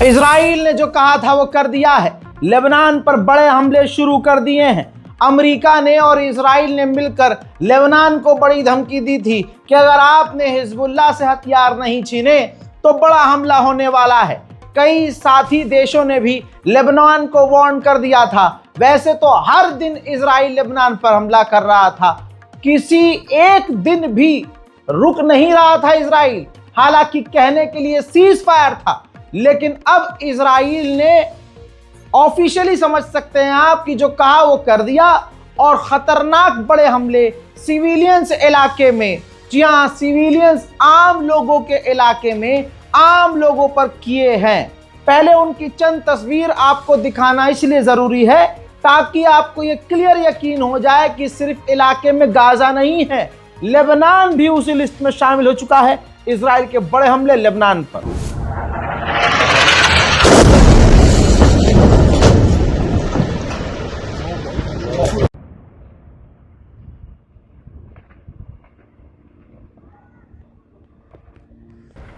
Israel ने जो कहा था वो कर दिया है। लेबनान पर बड़े हमले शुरू कर दिए हैं। अमेरिका ने और इजराइल ने मिलकर लेबनान को बड़ी धमकी दी थी कि अगर आपने हिजबुल्लाह से हथियार नहीं छीने तो बड़ा हमला होने वाला है। कई साथी देशों ने भी लेबनान को वार्न कर दिया था। वैसे तो हर दिन इजराइल लेबनान पर हमला कर रहा था, किसी एक दिन भी रुक नहीं रहा था इजराइल। हालांकि कहने के लिए सीज फायर था, लेकिन अब इजराइल ने ऑफिशियली समझ सकते हैं आप कि जो कहा वो कर दिया और खतरनाक बड़े हमले सिविलियंस इलाके में, जी हां सिविलियंस आम लोगों के इलाके में आम लोगों पर किए हैं। पहले उनकी चंद तस्वीर आपको दिखाना इसलिए जरूरी है ताकि आपको ये क्लियर यकीन हो जाए कि सिर्फ इलाके में गाजा नहीं है, लेबनान भी उसी लिस्ट में शामिल हो चुका है। इजराइल के बड़े हमले लेबनान पर।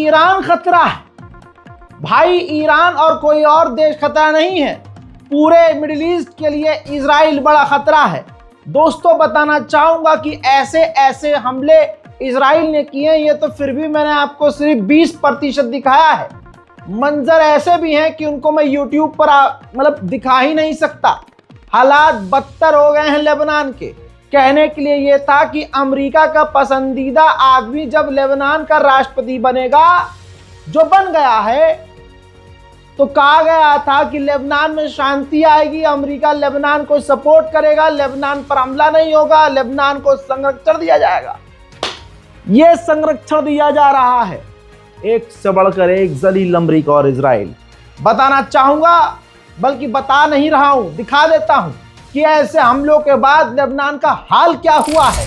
ईरान खतरा है। भाई ईरान और कोई और देश खतरा नहीं है, पूरे मिडिल ईस्ट के लिए इजराइल बड़ा खतरा है। दोस्तों बताना चाहूंगा कि ऐसे ऐसे हमले इजराइल ने किए, ये तो फिर भी मैंने आपको सिर्फ 20% दिखाया है। मंजर ऐसे भी हैं कि उनको मैं YouTube पर मतलब दिखा ही नहीं सकता। हालात बदतर हो गए हैं लेबनान के। कहने के लिए ये था कि अमेरिका का पसंदीदा आदमी जब लेबनान का राष्ट्रपति बनेगा, जो बन गया है, तो कहा गया था कि लेबनान में शांति आएगी, अमेरिका लेबनान को सपोर्ट करेगा, लेबनान पर हमला नहीं होगा, लेबनान को संरक्षण दिया जाएगा। ये संरक्षण दिया जा रहा है, एक से बढ़कर एक जलील अमेरिका और इजराइल। बताना चाहूंगा, बल्कि बता नहीं रहा हूं, दिखा देता हूं कि ऐसे हमलों के बाद लेबनान का हाल क्या हुआ है।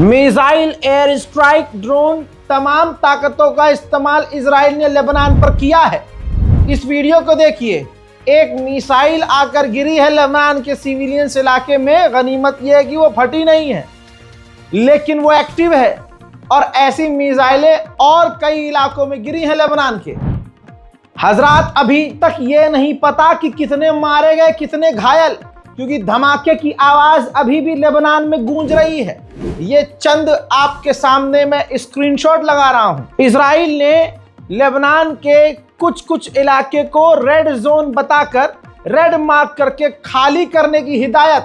मिसाइल, एयर स्ट्राइक, ड्रोन, तमाम ताकतों का इस्तेमाल इजराइल ने लेबनान पर किया है। इस वीडियो को देखिए, एक मिसाइल आकर गिरी है लेबनान के सिविलियंस इलाके में। गनीमत यह है कि वो फटी नहीं है, लेकिन वो एक्टिव है। और ऐसी मिसाइलें और कई इलाकों में गिरी हैं लेबनान के। हजरात, अभी तक ये नहीं पता कि कितने मारे गए, कितने घायल, क्योंकि धमाके की आवाज अभी भी लेबनान में गूंज रही है। ये चंद आपके सामने मैं स्क्रीनशॉट लगा रहा हूं। इजराइल ने लेबनान के कुछ इलाके को रेड जोन बताकर, रेड मार्क करके खाली करने की हिदायत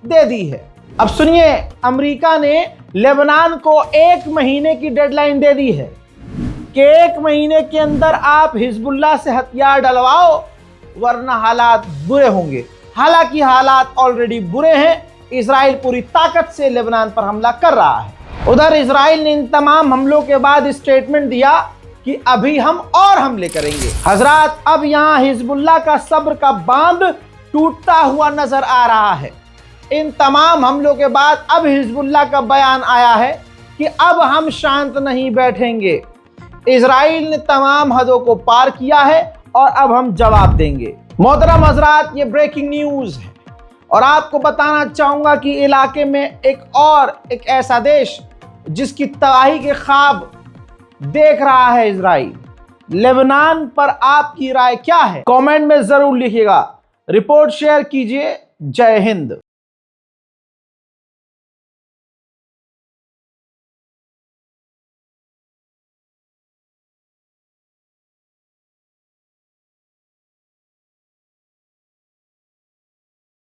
दे दी है। अब सुनिए, अमेरिका ने लेबनान को 1 महीने की डेडलाइन दे दी है कि 1 महीने के अंदर आप हिजबुल्लाह से हथियार डलवाओ, वरना हालात बुरे होंगे। हालांकि हालात ऑलरेडी बुरे हैं। इजराइल पूरी ताकत से लेबनान पर हमला कर रहा है। उधर इजराइल ने इन तमाम हमलों के बाद स्टेटमेंट दिया कि अभी हम और हमले करेंगे। हजरात, अब यहां हिजबुल्लाह का सब्र का बांध टूटता हुआ नजर आ रहा है। इन तमाम हमलों के बाद अब हिजबुल्लाह का बयान आया है कि अब हम शांत नहीं बैठेंगे। इजराइल ने तमाम हदों को पार किया है और अब हम जवाब देंगे। मोहतरम हज़रात, ये ब्रेकिंग न्यूज़ है और आपको बताना चाहूँगा कि इलाके में एक ऐसा देश जिसकी तबाही के ख्वाब देख रहा है इजराइल। लेबनान पर आपकी राय क्या है? कमेंट में ज़रूर लिखिएगा। रिपोर्ट शेयर कीजिए। जय हिंद।